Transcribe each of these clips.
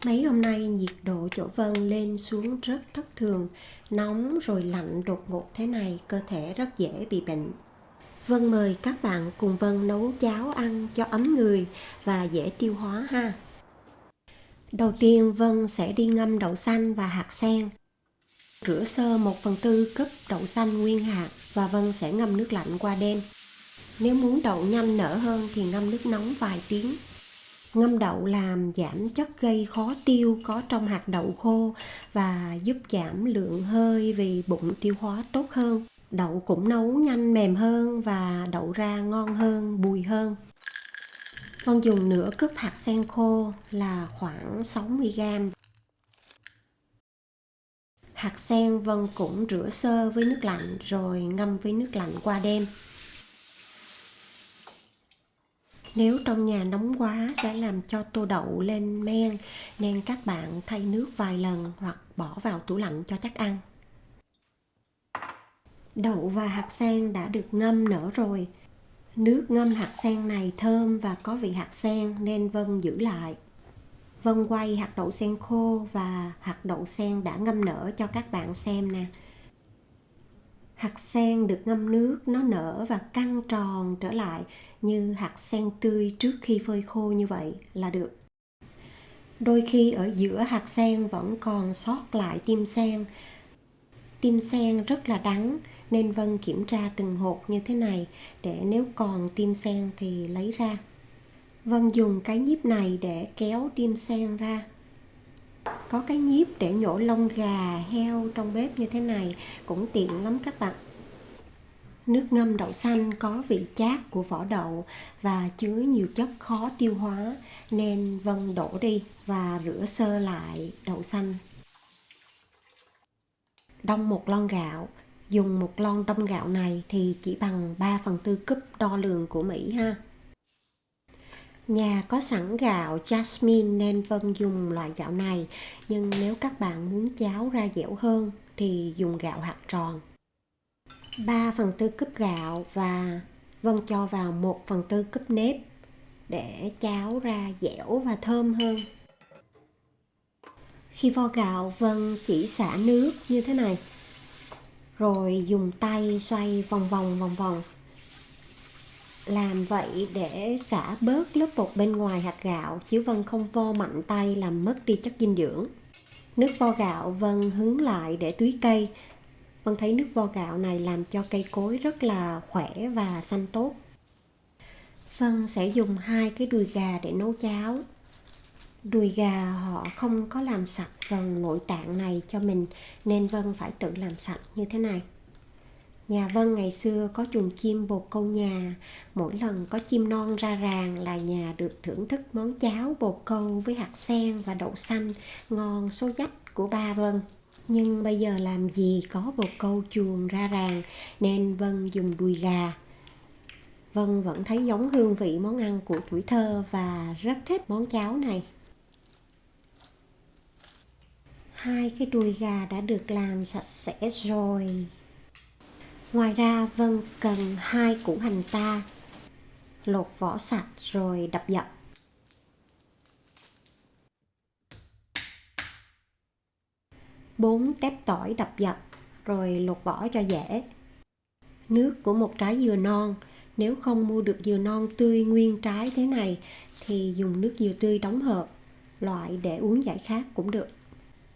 Mấy hôm nay nhiệt độ chỗ Vân lên xuống rất thất thường, nóng rồi lạnh đột ngột thế này, cơ thể rất dễ bị bệnh. Vân mời các bạn cùng Vân nấu cháo ăn cho ấm người và dễ tiêu hóa ha. Đầu tiên Vân sẽ đi ngâm đậu xanh và hạt sen. Rửa sơ 1/4 cúp đậu xanh nguyên hạt và Vân sẽ ngâm nước lạnh qua đêm. Nếu muốn đậu nhanh nở hơn thì ngâm nước nóng vài tiếng. Ngâm đậu làm giảm chất gây khó tiêu có trong hạt đậu khô và giúp giảm lượng hơi vì bụng tiêu hóa tốt hơn. Đậu cũng nấu nhanh mềm hơn và đậu ra ngon hơn, bùi hơn. Vân dùng nửa cúp hạt sen khô là khoảng 60g. Hạt sen Vân cũng rửa sơ với nước lạnh rồi ngâm với nước lạnh qua đêm. Nếu trong nhà nóng quá sẽ làm cho tô đậu lên men, nên các bạn thay nước vài lần hoặc bỏ vào tủ lạnh cho chắc ăn. Đậu và hạt sen đã được ngâm nở rồi. Nước ngâm hạt sen này thơm và có vị hạt sen nên Vân giữ lại. Vân quay hạt đậu sen khô và hạt đậu sen đã ngâm nở cho các bạn xem nè. Hạt sen được ngâm nước nó nở và căng tròn trở lại như hạt sen tươi trước khi phơi khô như vậy là được. Đôi khi ở giữa hạt sen vẫn còn sót lại tim sen. Tim sen rất là đắng nên Vân kiểm tra từng hột như thế này để nếu còn tim sen thì lấy ra. Vân dùng cái nhíp này để kéo tim sen ra. Có cái nhíp để nhổ lông gà, heo trong bếp như thế này cũng tiện lắm các bạn. Nước ngâm đậu xanh có vị chát của vỏ đậu và chứa nhiều chất khó tiêu hóa nên Vân đổ đi và rửa sơ lại đậu xanh. Đong một lon gạo. Dùng một lon đong gạo này thì chỉ bằng 3/4 cúp đo lường của Mỹ ha. Nhà có sẵn gạo Jasmine nên Vân dùng loại gạo này, nhưng nếu các bạn muốn cháo ra dẻo hơn thì dùng gạo hạt tròn. 3/4 cúp gạo và Vân cho vào 1/4 cúp nếp để cháo ra dẻo và thơm hơn. Khi vo gạo Vân chỉ xả nước như thế này, rồi dùng tay xoay vòng vòng. Làm vậy để xả bớt lớp bột bên ngoài hạt gạo, chứ Vân không vo mạnh tay làm mất đi chất dinh dưỡng. Nước vo gạo Vân hứng lại để tưới cây. Vân thấy nước vo gạo này làm cho cây cối rất là khỏe và xanh tốt. Vân sẽ dùng 2 cái đùi gà để nấu cháo. Đùi gà họ không có làm sạch phần nội tạng này cho mình nên Vân phải tự làm sạch như thế này. Nhà Vân ngày xưa có chuồng chim bồ câu nhà, mỗi lần có chim non ra ràng là nhà được thưởng thức món cháo bồ câu với hạt sen và đậu xanh ngon số dách của ba Vân. Nhưng bây giờ làm gì có bồ câu chuồng ra ràng nên Vân dùng đùi gà. Vân vẫn thấy giống hương vị món ăn của tuổi thơ và rất thích món cháo này. 2 cái đùi gà đã được làm sạch sẽ rồi. Ngoài ra Vân cần 2 củ hành ta, lột vỏ sạch rồi đập dập. 4 tép tỏi đập dập rồi lột vỏ cho dễ. Nước của một trái dừa non. Nếu không mua được dừa non tươi nguyên trái thế này thì dùng nước dừa tươi đóng hộp, loại để uống giải khát cũng được.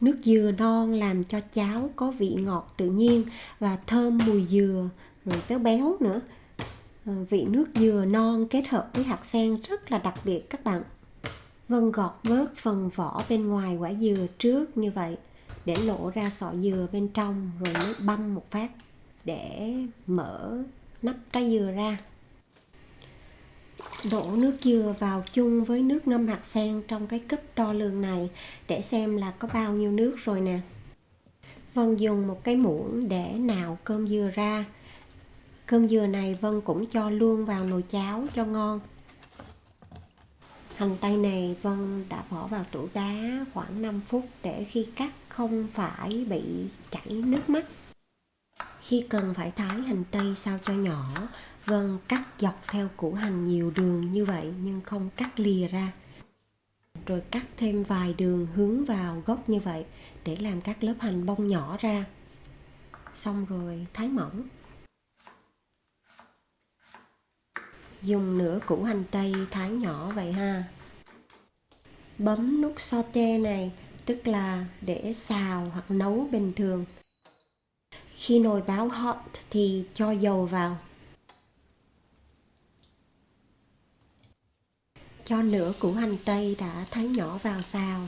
Nước dừa non làm cho cháo có vị ngọt tự nhiên và thơm mùi dừa, rồi béo béo nữa. Vị nước dừa non kết hợp với hạt sen rất là đặc biệt các bạn. Vân gọt bớt phần vỏ bên ngoài quả dừa trước như vậy để lộ ra sọ dừa bên trong, rồi mới băm một phát để mở nắp trái dừa ra. Đổ nước dừa vào chung với nước ngâm hạt sen trong cái cúp đo lường này để xem là có bao nhiêu nước rồi nè. Vân dùng một cái muỗng để nạo cơm dừa ra. Cơm dừa này Vân cũng cho luôn vào nồi cháo cho ngon. Hành tây này Vân đã bỏ vào tủ đá khoảng 5 phút để khi cắt không phải bị chảy nước mắt. Khi cần phải thái hành tây sao cho nhỏ, Vân cắt dọc theo củ hành nhiều đường như vậy nhưng không cắt lìa ra. rồi cắt thêm vài đường hướng vào gốc như vậy để làm các lớp hành bông nhỏ ra. Xong rồi thái mỏng. Dùng nửa củ hành tây thái nhỏ vậy ha. Bấm nút saute này, tức là để xào hoặc nấu bình thường. Khi nồi báo hot thì cho dầu vào. Cho nửa củ hành tây đã thái nhỏ vào xào.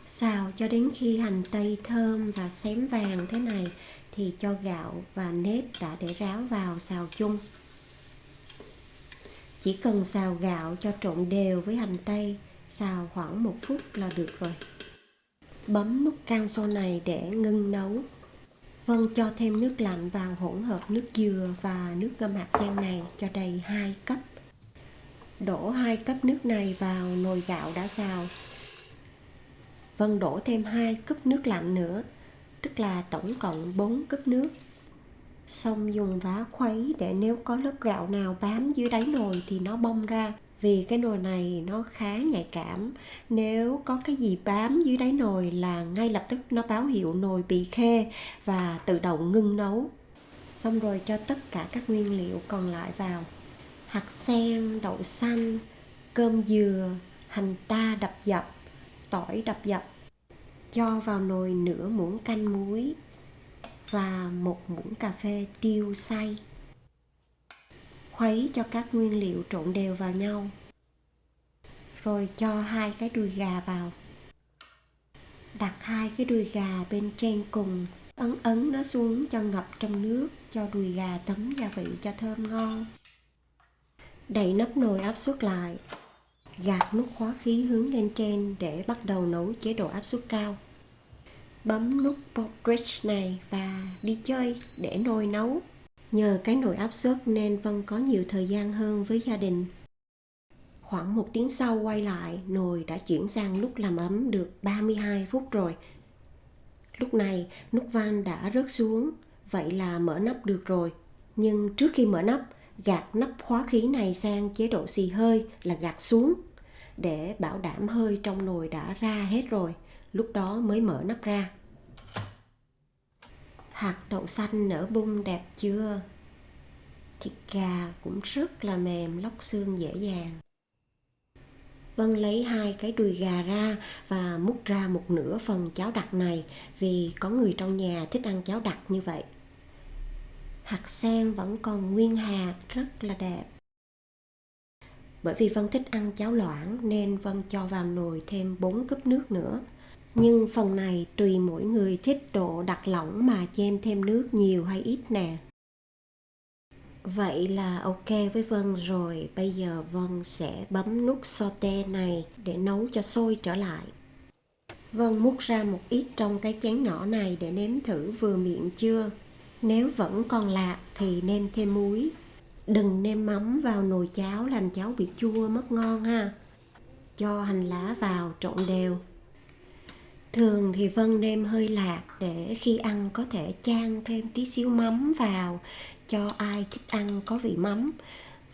Xào cho đến khi hành tây thơm và xém vàng thế này thì cho gạo và nếp đã để ráo vào xào chung. Chỉ cần xào gạo cho trộn đều với hành tây, xào khoảng 1 phút là được rồi. Bấm nút cancel này để ngưng nấu. Vân cho thêm nước lạnh vào hỗn hợp nước dừa và nước ngâm hạt sen này cho đầy 2 cấp. Đổ 2 cấp nước này vào nồi gạo đã xào. Vân đổ thêm 2 cúp nước lạnh nữa, tức là tổng cộng 4 cúp nước. Xong dùng vá khuấy để nếu có lớp gạo nào bám dưới đáy nồi thì nó bong ra. Vì cái nồi này nó khá nhạy cảm, nếu có cái gì bám dưới đáy nồi là ngay lập tức nó báo hiệu nồi bị khê và tự động ngưng nấu. Xong rồi cho tất cả các nguyên liệu còn lại vào. Hạt sen, đậu xanh, cơm dừa, hành ta đập dập, tỏi đập dập. Cho vào nồi nửa muỗng canh muối và 1 muỗng cà phê tiêu xay. Khuấy cho các nguyên liệu trộn đều vào nhau. Rồi cho 2 cái đùi gà vào. Đặt 2 cái đùi gà bên trên cùng, ấn nó xuống cho ngập trong nước, cho đùi gà thấm gia vị cho thơm ngon. Đậy nắp nồi áp suất lại. Gạt nút khóa khí hướng lên trên để bắt đầu nấu chế độ áp suất cao. Bấm nút Portage này và đi chơi để nồi nấu. Nhờ cái nồi áp suất nên Vân có nhiều thời gian hơn với gia đình. Khoảng 1 tiếng sau quay lại, nồi đã chuyển sang nút làm ấm được 32 phút rồi. Lúc này nút van đã rớt xuống, vậy là mở nắp được rồi. Nhưng trước khi mở nắp, gạt nắp khóa khí này sang chế độ xì hơi là gạt xuống để bảo đảm hơi trong nồi đã ra hết rồi. Lúc đó mới mở nắp ra. Hạt đậu xanh nở bung đẹp chưa? Thịt gà cũng rất là mềm, lóc xương dễ dàng. Vân lấy 2 cái đùi gà ra và múc ra 1/2 phần cháo đặc này vì có người trong nhà thích ăn cháo đặc như vậy. Hạt sen vẫn còn nguyên hạt, rất là đẹp. Bởi vì Vân thích ăn cháo loãng nên Vân cho vào nồi thêm 4 cúp nước nữa. Nhưng phần này tùy mỗi người thích độ đặc lỏng mà chêm thêm nước nhiều hay ít nè. Vậy là ok với Vân rồi. Bây giờ Vân sẽ bấm nút saute này để nấu cho sôi trở lại. Vân múc ra một ít trong cái chén nhỏ này để nếm thử vừa miệng chưa. Nếu vẫn còn lạ thì nêm thêm muối. Đừng nêm mắm vào nồi cháo làm cháo bị chua mất ngon ha. Cho hành lá vào trộn đều. Thường thì Vân nêm hơi lạc để khi ăn có thể chan thêm tí xíu mắm vào cho ai thích ăn có vị mắm.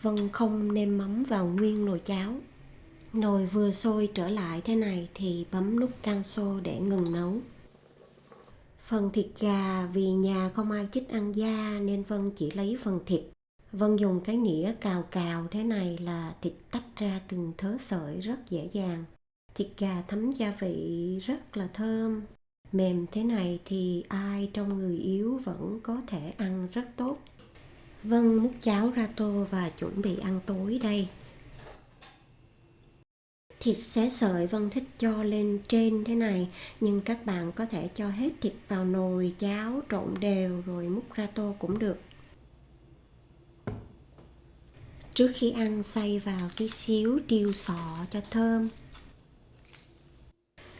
Vân không nêm mắm vào nguyên nồi cháo. Nồi vừa sôi trở lại thế này thì bấm nút cancel để ngừng nấu. Phần thịt gà vì nhà không ai thích ăn da nên Vân chỉ lấy phần thịt. Vân dùng cái nĩa cào cào thế này là thịt tách ra từng thớ sợi rất dễ dàng. Thịt gà thấm gia vị rất là thơm. Mềm thế này thì ai trong người yếu vẫn có thể ăn rất tốt. Vân múc cháo ra tô và chuẩn bị ăn tối đây. Thịt xé sợi Vân thích cho lên trên thế này, nhưng các bạn có thể cho hết thịt vào nồi cháo trộn đều rồi múc ra tô cũng được. Trước khi ăn xay vào tí xíu tiêu sọ cho thơm.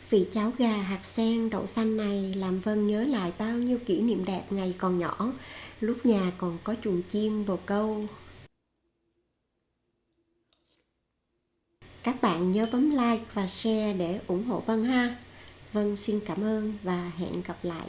Vị cháo gà hạt sen đậu xanh này làm Vân nhớ lại bao nhiêu kỷ niệm đẹp ngày còn nhỏ, lúc nhà còn có chuồng chim bồ câu. Các bạn nhớ bấm like và share để ủng hộ Vân ha. Vân xin cảm ơn và hẹn gặp lại.